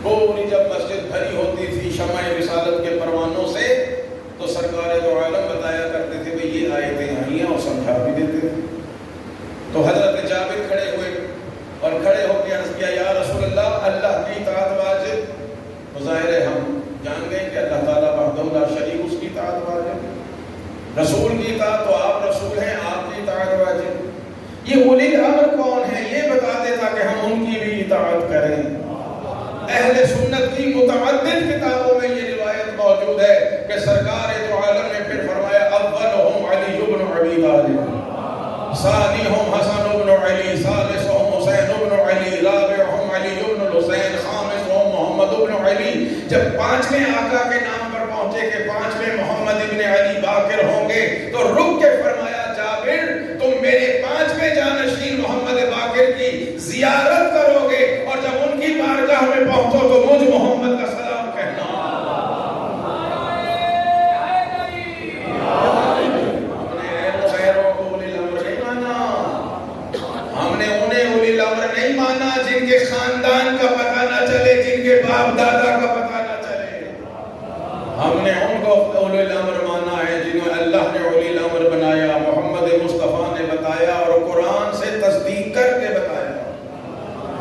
A: پوری جب مسجد بھری ہوتی تھی شمع رسالت کے پروانوں سے تو سرکار دو عالم بتایا کرتے تھے کہ یہ آیتیں آئی ہیں، اور سمجھا بھی دیتے تھے۔ تو حضرت جابر کھڑے ہوئے اور کھڑے ہو کے عرض کیا یا رسول اللہ، اللہ کی اطاعت واجب؟ تو ظاہر ہے ہم جان گئے کہ اللہ تعالیٰ وحدہ لا شریک، اس کی اطاعت واجب، رسول کی اطاعت تو آپ رسول ہیں، آپ کی اطاعت واجب۔ یہ اولی الامر کون ہے یہ بتا دے تاکہ ہم ان کی بھی اطاعت کریں۔ اہل سنت کی متعدد کتابوں میں یہ روایت موجود ہے کہ سرکار دو عالم نے پھر فرمایا اولہم علی بن ابی طالب، ثانیہم حسن بن علی، ثالثہم حسین بن علی، رابعہم علی بن الحسین، خامسہم محمد بن علی۔ جب پانچویں آقا کے نام پر پہنچے کہ پانچویں محمد ابن علی باقر ہوں گے تو رک کے فرمایا جابر تم میرے ان کو اولی الامر مانا ہے جنہیں اللہ نے اولی الامر بنایا، محمد مصطفیٰ نے بتایا اور قرآن سے تصدیق کر کے بتایا۔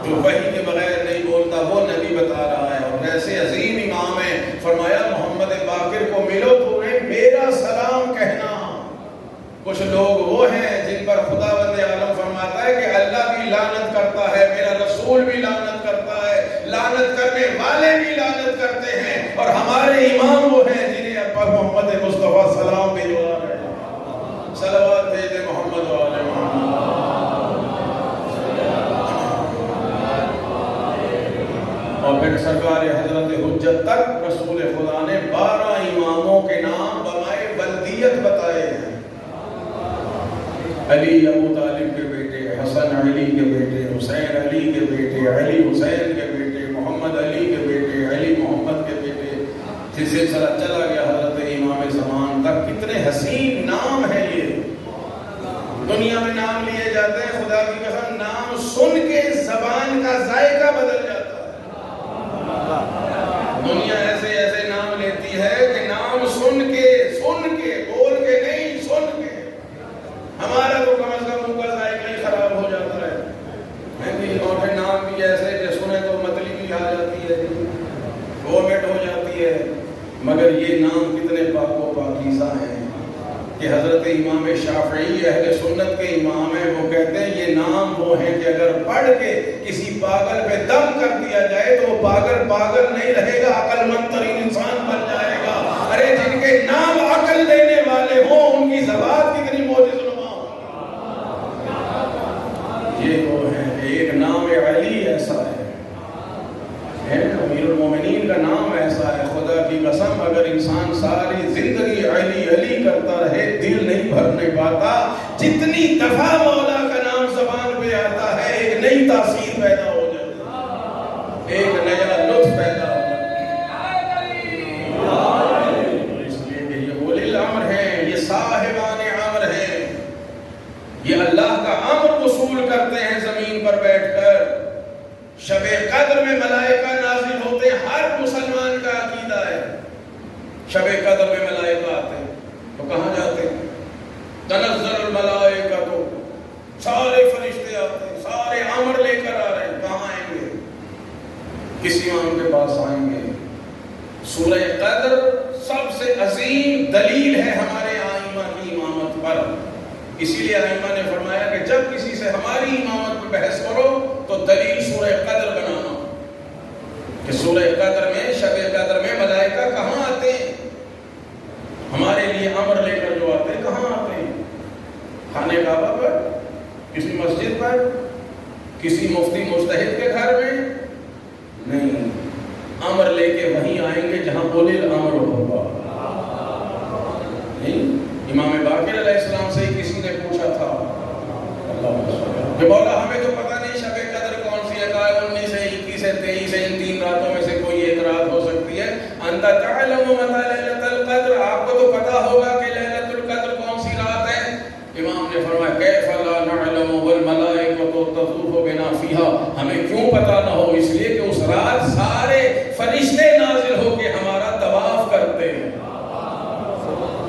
A: جو وحی کے بغیر نہیں بولتا وہ نبی بتا رہا ہے۔ اور ایسے عظیم امام ہیں، فرمایا محمد باقر کو ملو تو میرا سلام کہنا۔ کچھ لوگ وہ ہیں جن پر خداوند عالم فرماتا ہے کہ اللہ بھی لعنت کرتا ہے، میرا رسول بھی لعنت کرتا ہے، لعنت کرنے والے بھی لعنت کرتے ہیں، اور ہمارے امام وہ ہیں جنہیں پر محمد مصطفیٰ سلام بھیجوا رہے ہیں۔ صلوات بھیجے محمد والے محمد۔ اور پھر سرکار حضرت حجت تک رسول خدا نے 12 اماموں کے نام بمائے بلدیت بتائے ہیں۔ علی ابو طالب کے بیٹے، حسن علی کے بیٹے، حسین علی کے بیٹے، علی حسین کے بیٹے، محمد علی کے بیٹے، علی محمد کے بیٹے، پھر سلسلہ چلا گیا حضرت امام زمان تک۔ کتنے حسین نام ہیں یہ، دنیا میں نام لیے جاتے ہیں، خدا کی قسم نام سن کے زبان کا ذائقہ بدل جاتا ہے۔ دنیا ایسے ایسے نام لیتی ہے کہ نام سن کے بول کے نہیں، سن کے ہمارا تو کم از کم منہ کا ذائقہ ہی خراب ہو جاتا ہے۔ اور پھر نام بھی ایسے کہ سنے تو مطلب بھی آ جاتی ہے، وومٹ ہو جاتی ہے۔ مگر یہ نام کتنے پاک و پاکیزہ ہیں کہ حضرت امام شافعی اہل سنت کے امام ہیں، وہ کہتے ہیں یہ نام وہ ہیں کہ اگر پڑھ کے کسی پاگل پہ دم کر دیا جائے تو وہ پاگل نہیں رہے گا، عقل مند ترین انسان بن جائے گا۔ ارے جن کے نام عقل دینے والے ہوں ان کی زبان کتنی معجزہ نما ہو۔ یہ وہ ہیں، ایک نام علی ایسا ہے، امیر المومنین کا نام ایسا ہے، خدا کی قسم اگر انسان ساری زندگی علی علی کرتا رہے دل نہیں بھرنے پاتا۔ جتنی دفعہ مولا کا نام زبان پہ آتا ہے ایک نئی تاثیر پیدا ہو جاتی ہے، ایک نیا لطف پیدا ہو جاتا ہے۔ اس لیے کہ یہ اولی الامر ہیں، یہ صاحبان امر ہیں، یہ اللہ کا امر وصول کرتے ہیں زمین پر بیٹھ کر۔ شب قدر میں ملائکہ نازل ہوتے ہیں، ہر مسلمان کا عقیدہ ہے شب قدر میں ملائکہ آتے ہیں، تو کہاں جاتے ہیں؟ تنزل الملائکہ، تو سارے فرشتے آتے ہیں، سارے امر لے کر آ رہے ہیں، کہاں آئیں گے؟ کس امام کے پاس آئیں گے؟ سورہ قدر سب سے عظیم دلیل ہے ہمارے آئمہ کی امامت پر۔ اسی لیے ائمہ نے فرمایا کہ جب کسی سے ہماری امامت پر بحث کرو تو دلیل سورہ قدر بنانا، کہ سورہ قدر میں، شب قدر میں ملائکہ کہاں آتے ہیں، ہمارے لیے امر لے کر جو آتے ہیں کہاں آتے ہیں؟ خانہ کعبہ پر، کسی مسجد پر، کسی مفتی مجتہد کے گھر میں نہیں، امر لے کے وہیں آئیں گے جہاں اولی الامر ہوگا۔ نہیں، امام باقر علیہ السلام سے ہی کسی نے پوچھا تھا کہ مولا ہمیں تو پتہ نہیں شب قدر کون سی ہے، 19 سے 21 سے 23 سے ان 3 راتوں میں سے کوئی ایک رات ہو سکتی ہے۔ انت تعلم متى ليلۃ القدر، آپ کو تو پتہ ہوگا کہ لیلۃ القدر کون سی رات ہے۔ امام نے فرمایا کیف لا نعلم والملائکۃ تطوف بنا فیها، ہمیں کیوں پتہ نہ ہو؟ اس لیے کہ اس رات سارے فرشتے نازل ہو کے ہمارا طواف کرتے ہیں۔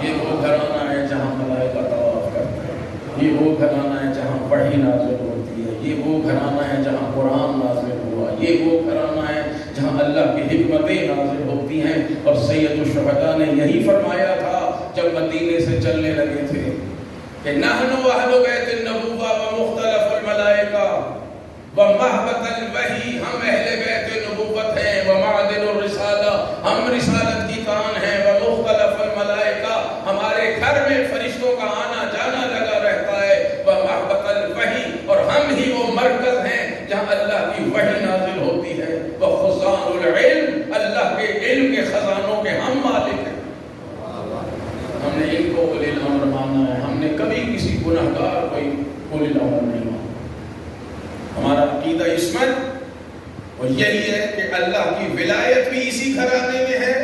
A: یہ وہ گھرانہ ہے جہاں ملائکہ طواف کرتے ہیں، یہ وہ گھرانہ ہے جہاں وحی نازل ہوتی ہے، یہ وہ گھرانہ ہے جہاں قرآن نازل ہوا، یہ وہ گھرانہ ہے جہاں اللہ کی حکمتیں نازل ہوتی ہیں۔ اور سید الشہداء نے یہی فرمایا تھا جب مدینے سے چلنے لگے تھے کہ نحن اہل بیت النبوہ ومختلف الملائکہ ومحبت الوحی، ہم اہل بیت نبوت ہیں، ومعدن الرسالہ، ہم رسالت کی کان ہیں، ومختلف الملائکہ، ہمارے گھر میں فرشتوں کا آنا جانا لگا رہتا ہے، ومحبت الوحی، اور ہم ہی وہ مرکز ہیں جہاں اللہ کی وحی نازل ہوتی ہے، وخزان العلم، اللہ کے علم کے خزانوں کے ہم مالک ہیں۔ ہم نے ان کو اولی الامر مانا ہے، ہم نے کبھی کسی گناہگار کو اولی الامر نہیں مانا۔ ہمارا عقیدہ عصمت اور یہی ہے کہ اللہ کی ولایت بھی اسی گھرانے میں ہے،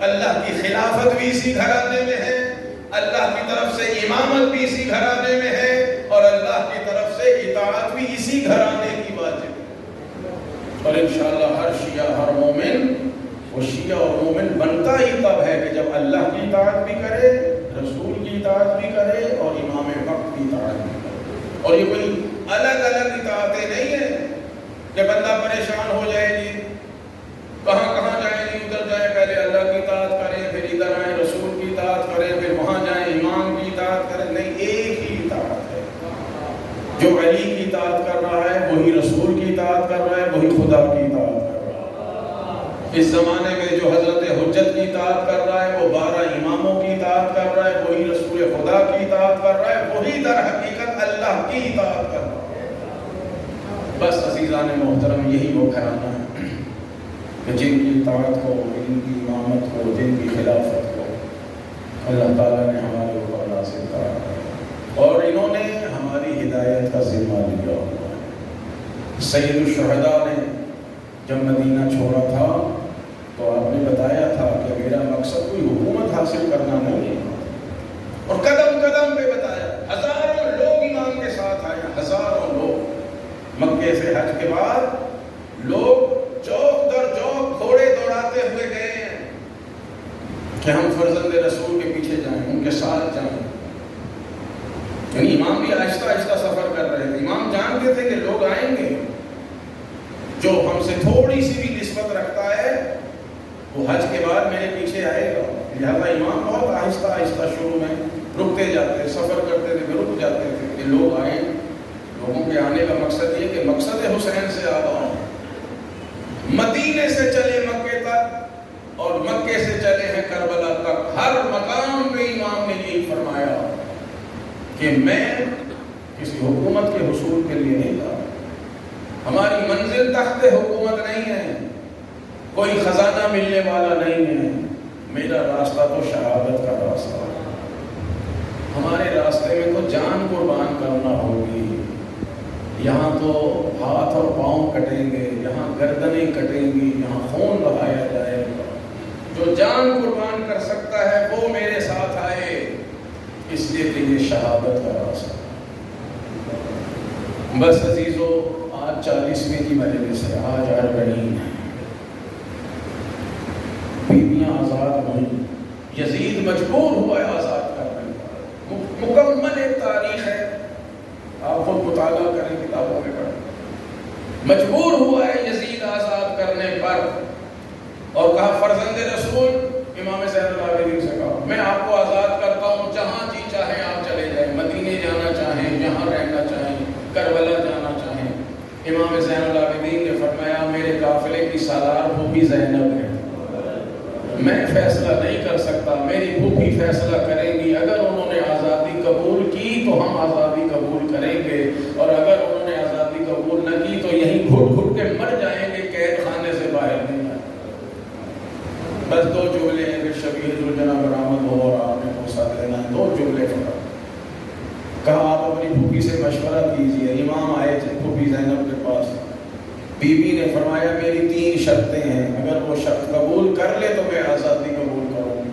A: اللہ کی خلافت بھی اسی گھرانے میں ہے، اللہ کی طرف سے امامت بھی اسی گھرانے میں ہے، اور اللہ کی طرف سے اطاعت بھی اسی گھرانے کی واجب ہے۔ اور انشاءاللہ ہر شیعہ، ہر مومن وہ شیعہ اور مومن بنتا ہی تب ہے کہ جب اللہ کی اطاعت بھی کرے، رسول کی اطاعت بھی کرے اور امام وقت کی اطاعت بھی کرے۔ اور یہ کوئی الگ الگ اطاعتیں نہیں ہیں کہ بندہ پریشان ہو جائے جی کہاں کہاں جائیں جی، ادھر جائیں پہلے اللہ کی اطاعت کریں، پھر ادھر آئیں رسول کی اطاعت کریں، پھر وہاں جائیں امام کی اطاعت کریں۔ نہیں، ایک ہی اطاعت ہے۔ جو علی کی اطاعت کر رہا ہے وہی رسول کی اطاعت کر رہا ہے، وہی خدا کی اطاعت کر رہا ہے۔ اس زمانے میں جو حضرت حجت کی اطاعت کر رہا ہے وہ 12 اماموں کی اطاعت کر رہا ہے، وہی رسول خدا کی اطاعت کر رہا ہے، وہی در حقیقت اللہ کی اطاعت کر رہا ہے۔ بس عزیزان محترم، یہی وہ گھرانہ ہے کہ جن کی اطاعت کو، جن کی امامت کو، جن کی خلافت کو اللہ تعالیٰ نے ہمارے اوپر نازل کرا ہے، اور انہوں نے ہماری ہدایت کا ذمہ لیا ہوا ہے۔ سید الشہداء نے جب مدینہ چھوڑا تھا تو آپ نے بتایا تھا کہ میرا مقصد کوئی حکومت حاصل کرنا نہیں ہے، اور قدم قدم پہ بتایا، ہزاروں لوگ امام کے ساتھ آئے، ہزاروں لوگ۔ مکے سے حج کے بعد لوگ چوک در چوک گھوڑے دوڑاتے ہوئے گئے ہیں کہ ہم فرزند رسول کے پیچھے جائیں، ان کے ساتھ جائیں۔ یعنی امام بھی آہستہ آہستہ سفر کر رہے تھے۔ امام جانتے تھے کہ لوگ آئیں گے، جو ہم سے تھوڑی سی بھی نسبت رکھتا ہے وہ حج کے بعد میرے پیچھے آئے گا۔ لہٰذا امام بہت آہستہ آہستہ شروع میں رکتے جاتے، سفر کرتے تھے، رک جاتے تھے کہ لوگ آئیں۔ لوگوں کے آنے کا مقصد یہ کہ مقصد حسین سے آبا ہوں۔ مدینے سے چلے مکے تک اور مکے سے چلے ہیں کربلا تک، ہر مقام پہ امام نے یہی فرمایا کہ میں کسی حکومت کے حصول کے لیے نہیں جا رہا، ہماری منزل تخت حکومت نہیں ہے، کوئی خزانہ ملنے والا نہیں ہے، میرا راستہ تو شہادت کا راستہ ہے۔ ہمارے راستے میں تو جان قربان کرنا ہوگی، یہاں تو ہاتھ اور پاؤں کٹیں گے، یہاں گردنیں کٹیں گی، یہاں خون بہایا جائے گا۔ جو جان قربان کر سکتا ہے وہ میرے ساتھ آئے، اس لیے کہ یہ شہادت کا راستہ۔ بس عزیزو، آج 40ویں کی مجلس ہے، آج اربعین ہے، بیویاں آزاد ہوئیں، یزید مجبور ہوا ہے آزاد کرنے کا، مکمل ایک تاریخ ہے، آپ خود مطالعہ کریں، کتابوں میں پڑھیں۔ مجبور ہوا ہے یزید آزاد کرنے پر، اور کہا فرزند رسول امام زین العابدین سے کہا میں آپ کو آزاد کرتا ہوں، جہاں جی چاہیں آپ چلے جائیں، مدینے جانا چاہیں، یہاں رہنا چاہیں، کربلا جانا چاہیں۔ امام زین العابدین نے فرمایا میرے قافلے کی سالار پھوپھی زینب ہے، میں فیصلہ نہیں کر سکتا، میری پھوپھی فیصلہ کریں گی، اگر انہوں نے آزادی قبول کی تو ہم آزادی قبول کریں گے، اور اگر انہوں نے آزادی قبول نہ کی تو یہیں گھٹ گھٹ کے مر جائیں گے، قید خانے سے باہر نہیں آئیں۔ بس 2 جملے ہیں کہ شبیہ ذوالجناح برآمد ہو اور آپ نے پوسا دینا، 2 جملے فرق۔ کہا آپ اپنی پھوپھی سے مشورہ کیجئے۔ امام آئے تھے پھوپھی زینب کے پاس، بی بی نے فرمایا میری 3 شرطیں ہیں، اگر وہ شرط قبول کر لے تو میں آزادی قبول کروں گی۔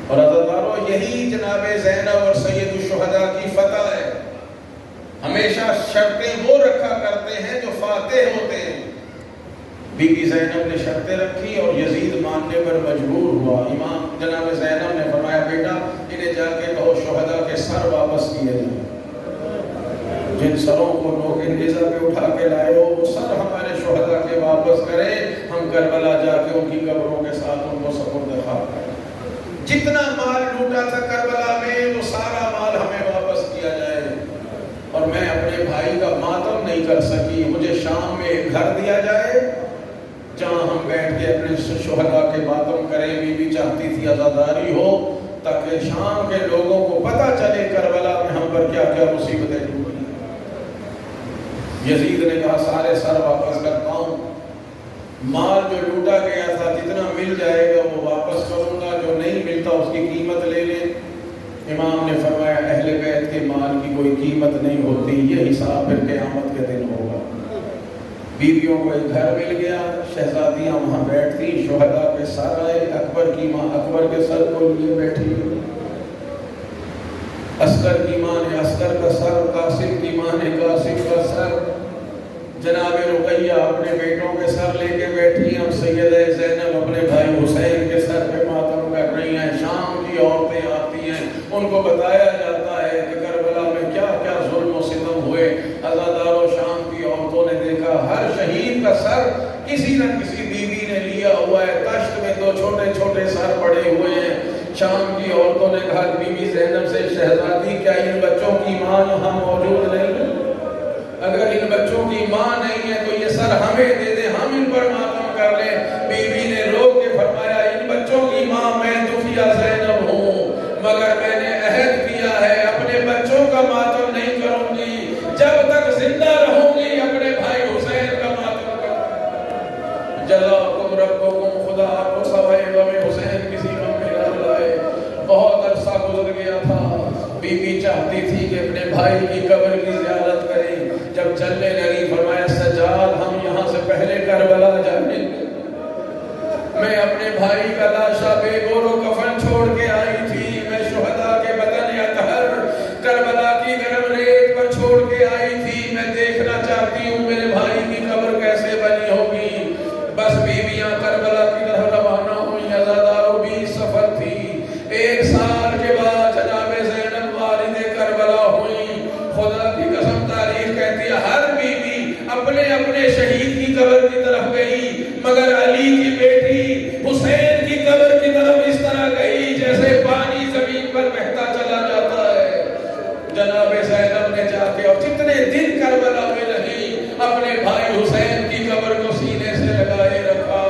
A: اور عزیزانو، یہی جناب زینب اور سید الشہداء کی فتح ہے، ہمیشہ شرطیں وہ رکھا کرتے ہیں جو فاتح ہوتے ہیں۔ بی بی زینب نے شرطیں رکھی اور یزید ماننے پر مجبور ہوا۔ امام جناب زینب نے فرمایا بیٹا انہیں جا کے کہو شہداء کے سر واپس کیے جائیں، جن سروں کو لوگ انتظار پہ اٹھا کے لائے ہو وہ سر ہمارے شہداء کے واپس کرے، ہم کربلا جا کے ان کی قبروں کے ساتھ ان کو سپرد خاک کریں۔ جتنا مال لوٹا تھا کربلا میں وہ سارا مال ہمیں واپس کیا جائے، اور میں اپنے بھائی کا ماتم نہیں کر سکی، مجھے شام میں ایک گھر دیا جائے جہاں ہم بیٹھ کے اپنے شہداء کے ماتم کریں۔ بی بی چاہتی تھی عزاداری ہو تاکہ شام کے لوگوں کو پتہ چلے کربلا میں ہم پر کیا کیا مصیبتیں ہوئی۔ یزید نے کہا سارے سر واپس کرتا ہوں، مال جو لوٹا گیا تھا جتنا مل جائے گا وہ واپس کروں گا، جو نہیں ملتا اس کی قیمت لے لیں۔ امام نے فرمایا اہل بیت کے مال کی کوئی قیمت نہیں ہوتی، یہ حساب پھر قیامت کے دن ہوگا۔ بیویوں کو ایک گھر مل گیا، شہزادیاں وہاں بیٹھتی، شہداء کے سر آئے، اکبر کی ماں اکبر کے سر کو لیے بیٹھی، اصغر کی ماں نے اصغر کا سر، قاسم کی ماں نے قاسم کا سر، جناب رقیہ اپنے بیٹوں کے سر لے کے بیٹھی، اور سیدہ زینب اپنے ان کو بتایا جاتا ہے کہ کربلا میں کیا کیا ظلم و ستم ہوئے. عزادار و شام کی عورتوں نے دیکھا ہر شہید کا سر کسی نہ کسی بیوی نے لیا ہوا ہے. تشت میں 2 چھوٹے چھوٹے سر پڑے ہوئے ہیں. شام کی عورتوں نے کہا بی بی زینب سے شہزادی کیا ان بچوں کی ماں یہاں موجود نہیں؟ اگر ان بچوں کی ماں نہیں ہے تو یہ سر ہمیں دے دیں, ہم ان پر ماتم کر لیں. بیوی نے رو کے فرمایا ان بچوں کی ماں میں دفیہ زینب ہوں, مگر میں نے عہد کیا ہے اپنے بچوں کا ماتم نہیں کروں گی, جب تک زندہ رہوں گی اپنے بھائی حسین کا ماتم کروں. جزاکم ربکم, خدا آپ کو سوائے غم حسین کسی غم میں نہ لائے. بہت عرصہ گزر گیا تھا. بیوی چاہتی تھی کہ اپنے بھائی کی قبر کی زیارت کریں. جب چلنے لگی فرمایا سجاد ہم یہاں سے پہلے کربلا جائیں. میں اپنے بھائی کا لاشا بے گور و کفن چھوڑ کے آئی تھی. میں شہداء کے بدن اطہر کربلا کی گرم ریت پر چھوڑ کے آئی تھی. میں دیکھنا چاہتی ہوں میرے بھائی کی قبر کیسے بنی ہوگی. بس بیویاں کربلا کی طرف روانہ ہوئی. عزادارو 20 سفر تھی. 1 سال کے بعد جناب زینب والد کربلا ہوئی. خدا کی قسم تاریخ کہتی ہے ہر بیوی اپنے اپنے شہید کی قبر کی طرف گئی, مگر علی کی بیٹی حسین کی قبر کی طرف اس طرح گئی جیسے پانی زمین پر بہتا چلا جاتا ہے. جناب زینب نے جا کے اور جتنے دن کربلا میں رہی اپنے بھائی حسین کی قبر کو سینے سے لگائے رکھا.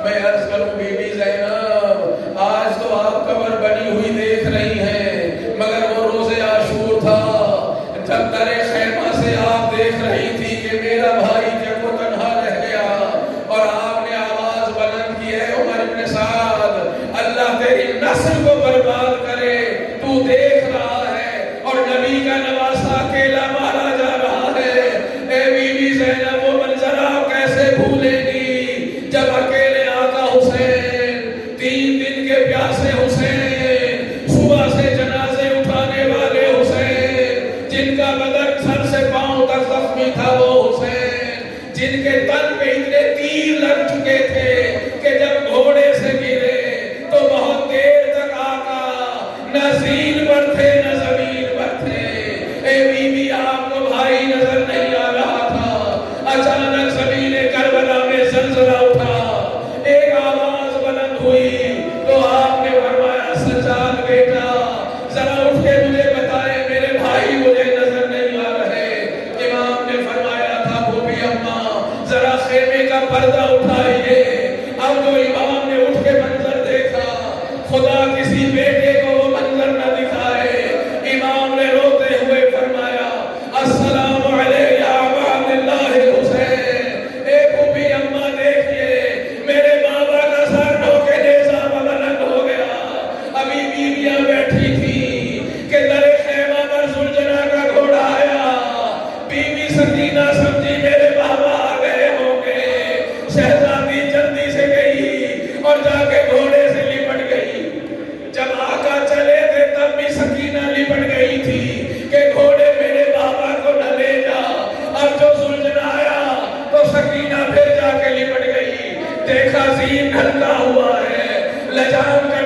A: میں عرض کروں بی بی زینب آج تو آپ قبر بنی ہوئی دیکھ رہی ہیں, مگر وہ روز عاشور تھا جب در خیمہ سے آپ دیکھ رہی تھی کہ میرا بھائی جب وہ تنہا رہ گیا اور آپ نے آواز بلند کی ہے عمر بن سعد اللہ تیری نسل کو برباد کرے, تو دیکھ رہا ہے اور نبی کا نواسا اکیلا مارا جا رہا ہے. اے بی بی زینب وہ منظر آپ کیسے بھولیں گی جب اکیلے آقا حسین 3 دن کے پیاسے حسین, صبح سے جنازے اٹھانے والے حسین, جن کا بدن سر سے پاؤں تک زخمی تھا وہ حسین, جن کے تن پہ اتنے تیر لگ چکے تھے کہ جب گھوڑے سے گرے تو بہت دیر تک آقا نہ زین پر تھے نہ زمین پر تھے. اے بی بی آپ کو بھائی نظر نہیں آ رہا تھا. اچانک زمین کربلا میں زلزلہ اٹھا, ایک آواز بلند ہوئی تو آپ نے فرمایا سجاد بیٹا ذرا اٹھ کے مجھے بتائے میرے بھائی مجھے نظر نہیں آ رہے. امام نے فرمایا تھا بھوپی اماں ذرا خیمے کا پردہ اٹھائیے. اب جو امام نے اٹھ کے منظر دیکھا خدا کسی بیٹے کو وہ منظر نہ دکھائے. امام نے روتے ہوئے فرمایا السلام علیہ یا ابا عبداللہ حسین. اے بھوپی اماں دیکھئے میرے بابا کا سر ڈھو کے نیزہ بلند ہو گیا. ابھی بیویاں بیٹھی تھی کہ در خیمہ پر زلجنا کا گھوڑا آیا. بیوی سکینہ سمجھی میرے بابا آ گئے ہوں گے. شہزادی جلدی سے گئی اور جا کے گھوڑے سے لپٹ گئی. جب آقا چلے تھے تب بھی سکینہ لپٹ گئی تھی کہ گھوڑے میرے بابا کو نہ لے جا. اب جو زلجنا آیا تو سکینہ پھر جا کے لپٹ گئی. دیکھا زین ڈھلتا ہوا ہے, لجام کا